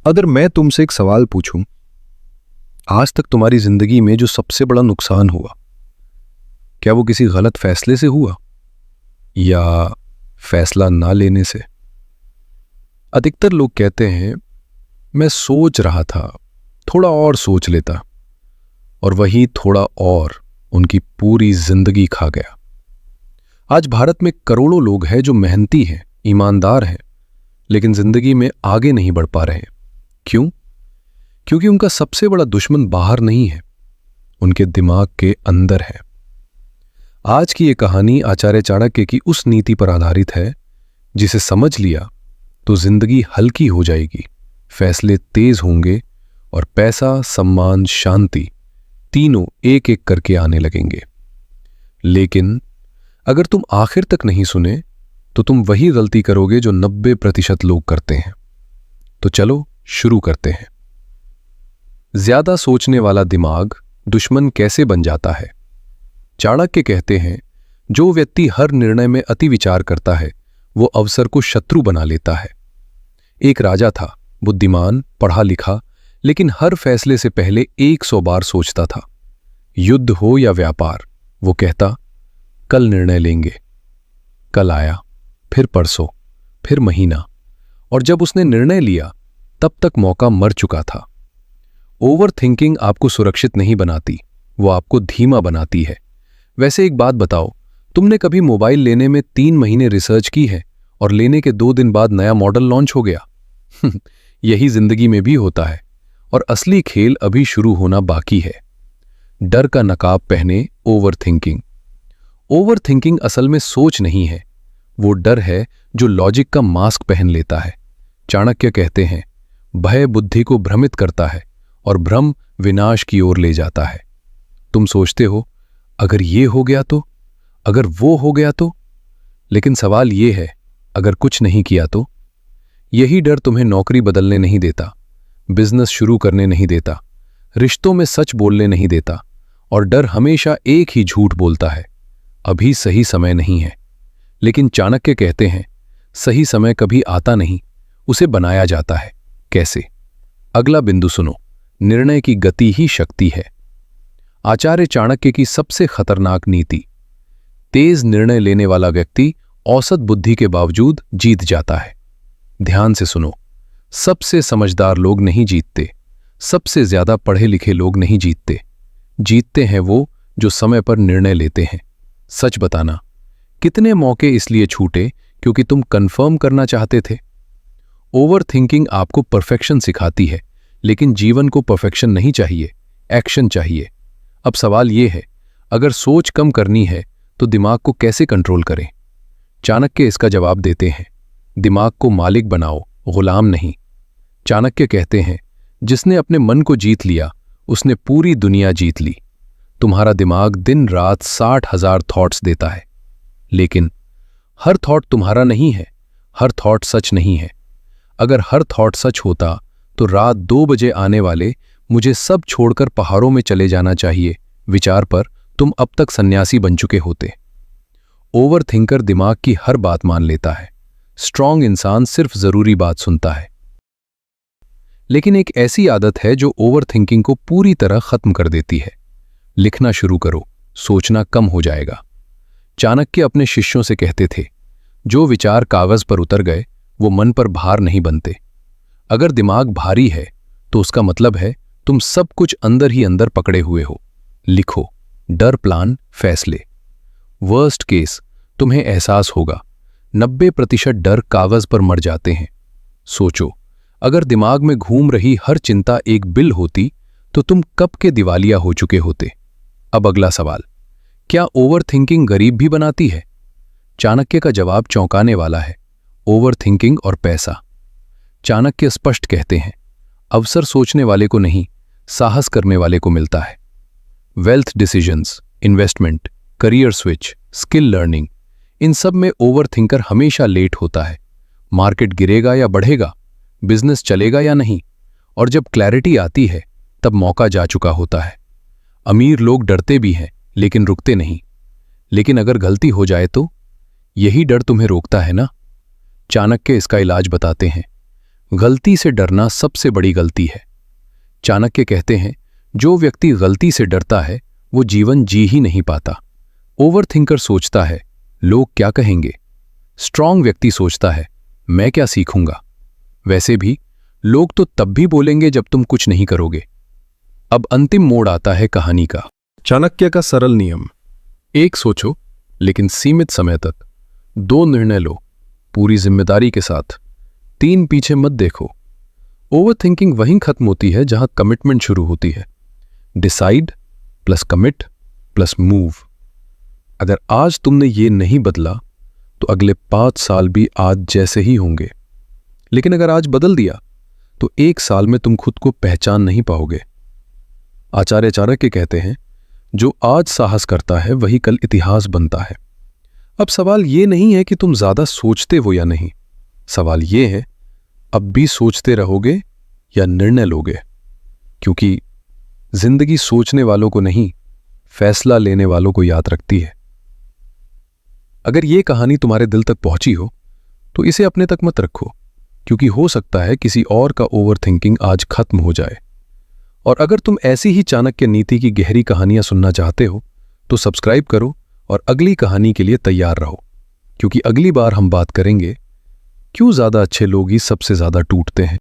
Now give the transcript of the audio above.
अगर मैं तुमसे एक सवाल पूछूं, आज तक तुम्हारी जिंदगी में जो सबसे बड़ा नुकसान हुआ, क्या वो किसी गलत फैसले से हुआ या फैसला ना लेने से? अधिकतर लोग कहते हैं, मैं सोच रहा था, थोड़ा और सोच लेता, और वही थोड़ा और उनकी पूरी जिंदगी खा गया। आज भारत में करोड़ों लोग हैं जो मेहनती हैं, ईमानदार हैं, लेकिन जिंदगी में आगे नहीं बढ़ पा रहे। क्यों? क्योंकि उनका सबसे बड़ा दुश्मन बाहर नहीं है, उनके दिमाग के अंदर है। आज की ये कहानी आचार्य चाणक्य की उस नीति पर आधारित है जिसे समझ लिया तो जिंदगी हल्की हो जाएगी, फैसले तेज होंगे और पैसा, सम्मान, शांति तीनों एक एक करके आने लगेंगे। लेकिन अगर तुम आखिर तक नहीं सुने तो तुम वही गलती करोगे जो 90% लोग करते हैं। तो चलो शुरू करते हैं। ज्यादा सोचने वाला दिमाग दुश्मन कैसे बन जाता है? चाणक्य कहते हैं, जो व्यक्ति हर निर्णय में अति विचार करता है वो अवसर को शत्रु बना लेता है। एक राजा था, बुद्धिमान, पढ़ा लिखा, लेकिन हर फैसले से पहले 100 बार सोचता था। युद्ध हो या व्यापार, वो कहता, कल निर्णय लेंगे। कल आया, फिर परसों, फिर महीना, और जब उसने निर्णय लिया तब तक मौका मर चुका था। ओवर थिंकिंग आपको सुरक्षित नहीं बनाती, वो आपको धीमा बनाती है। वैसे एक बात बताओ, तुमने कभी मोबाइल लेने में 3 महीने रिसर्च की है और लेने के 2 दिन बाद नया मॉडल लॉन्च हो गया? यही जिंदगी में भी होता है, और असली खेल अभी शुरू होना बाकी है। डर का नकाब पहने ओवर थिंकिंग। ओवर थिंकिंग असल में सोच नहीं है, वो डर है जो लॉजिक का मास्क पहन लेता है। चाणक्य कहते हैं, भय बुद्धि को भ्रमित करता है और भ्रम विनाश की ओर ले जाता है। तुम सोचते हो, अगर ये हो गया तो, अगर वो हो गया तो, लेकिन सवाल ये है, अगर कुछ नहीं किया तो? यही डर तुम्हें नौकरी बदलने नहीं देता, बिजनेस शुरू करने नहीं देता, रिश्तों में सच बोलने नहीं देता, और डर हमेशा एक ही झूठ बोलता है, अभी सही समय नहीं है। लेकिन चाणक्य कहते हैं, सही समय कभी आता नहीं, उसे बनाया जाता है। कैसे? अगला बिंदु सुनो, निर्णय की गति ही शक्ति है। आचार्य चाणक्य की सबसे खतरनाक नीति, तेज निर्णय लेने वाला व्यक्ति औसत बुद्धि के बावजूद जीत जाता है। ध्यान से सुनो, सबसे समझदार लोग नहीं जीतते, सबसे ज्यादा पढ़े लिखे लोग नहीं जीतते। जीतते हैं वो जो समय पर निर्णय लेते हैं। सच बताना, कितने मौके इसलिए छूटे क्योंकि तुम कंफर्म करना चाहते थे? ओवर थिंकिंग आपको परफेक्शन सिखाती है, लेकिन जीवन को परफेक्शन नहीं चाहिए, एक्शन चाहिए। अब सवाल यह है, अगर सोच कम करनी है तो दिमाग को कैसे कंट्रोल करें? चाणक्य इसका जवाब देते हैं, दिमाग को मालिक बनाओ, गुलाम नहीं। चाणक्य कहते हैं, जिसने अपने मन को जीत लिया उसने पूरी दुनिया जीत ली। तुम्हारा दिमाग दिन रात 60,000 थॉट्स देता है, लेकिन हर थॉट तुम्हारा नहीं है, हर थॉट सच नहीं है। अगर हर थॉट सच होता तो रात 2 बजे आने वाले मुझे सब छोड़कर पहाड़ों में चले जाना चाहिए विचार पर तुम अब तक सन्यासी बन चुके होते। ओवर थिंकर दिमाग की हर बात मान लेता है, स्ट्रांग इंसान सिर्फ जरूरी बात सुनता है। लेकिन एक ऐसी आदत है जो ओवर थिंकिंग को पूरी तरह खत्म कर देती है। लिखना शुरू करो, सोचना कम हो जाएगा। चाणक्य अपने शिष्यों से कहते थे, जो विचार कागज पर उतर गए वो मन पर भार नहीं बनते। अगर दिमाग भारी है तो उसका मतलब है तुम सब कुछ अंदर ही अंदर पकड़े हुए हो। लिखो, डर, प्लान, फैसले। वर्स्ट केस तुम्हें एहसास होगा, 90% डर कागज पर मर जाते हैं। सोचो, अगर दिमाग में घूम रही हर चिंता एक बिल होती तो तुम कब के दिवालिया हो चुके होते। अब अगला सवाल, क्या ओवर थिंकिंग गरीब भी बनाती है? चाणक्य का जवाब चौंकाने वाला है, ओवर थिंकिंग और पैसा। चाणक्य स्पष्ट कहते हैं, अवसर सोचने वाले को नहीं, साहस करने वाले को मिलता है। Wealth decisions, investment, career switch, skill learning, इन सब में ओवर थिंकर हमेशा लेट होता है। मार्केट गिरेगा या बढ़ेगा, बिजनेस चलेगा या नहीं, और जब क्लैरिटी आती है तब मौका जा चुका होता है। अमीर लोग डरते भी हैं लेकिन रुकते नहीं। लेकिन अगर गलती हो जाए तो? यही डर तुम्हें रोकता है ना? चाणक्य इसका इलाज बताते हैं, गलती से डरना सबसे बड़ी गलती है। चाणक्य कहते हैं, जो व्यक्ति गलती से डरता है वो जीवन जी ही नहीं पाता। ओवरथिंकर सोचता है, लोग क्या कहेंगे। स्ट्रांग व्यक्ति सोचता है, मैं क्या सीखूंगा। वैसे भी लोग तो तब भी बोलेंगे जब तुम कुछ नहीं करोगे। अब अंतिम मोड़ आता है कहानी का। चाणक्य का सरल नियम। एक सोचो, लेकिन सीमित समय तक। 2 निर्णय लो, पूरी जिम्मेदारी के साथ। 3 पीछे मत देखो। ओवरथिंकिंग वहीं खत्म होती है जहां कमिटमेंट शुरू होती है। Decide plus commit plus move. अगर आज तुमने ये नहीं बदला तो अगले 5 साल भी आज जैसे ही होंगे। लेकिन अगर आज बदल दिया तो 1 साल में तुम खुद को पहचान नहीं पाओगे। आचार्य चाणक्य कहते हैं, जो आज साहस करता है वही कल इतिहास बनता है। अब सवाल ये नहीं है कि तुम ज्यादा सोचते हो या नहीं। सवाल ये है, अब भी सोचते रहोगे या निर्णय लोगे। क्योंकि जिंदगी सोचने वालों को नहीं, फैसला लेने वालों को याद रखती है। अगर ये कहानी तुम्हारे दिल तक पहुंची हो तो इसे अपने तक मत रखो, क्योंकि हो सकता है किसी और का ओवरथिंकिंग आज खत्म हो जाए। और अगर तुम ऐसी ही चाणक्य नीति की गहरी कहानियां सुनना चाहते हो तो सब्सक्राइब करो और अगली कहानी के लिए तैयार रहो, क्योंकि अगली बार हम बात करेंगे क्यों ज्यादा अच्छे लोग ही सबसे ज्यादा टूटते हैं।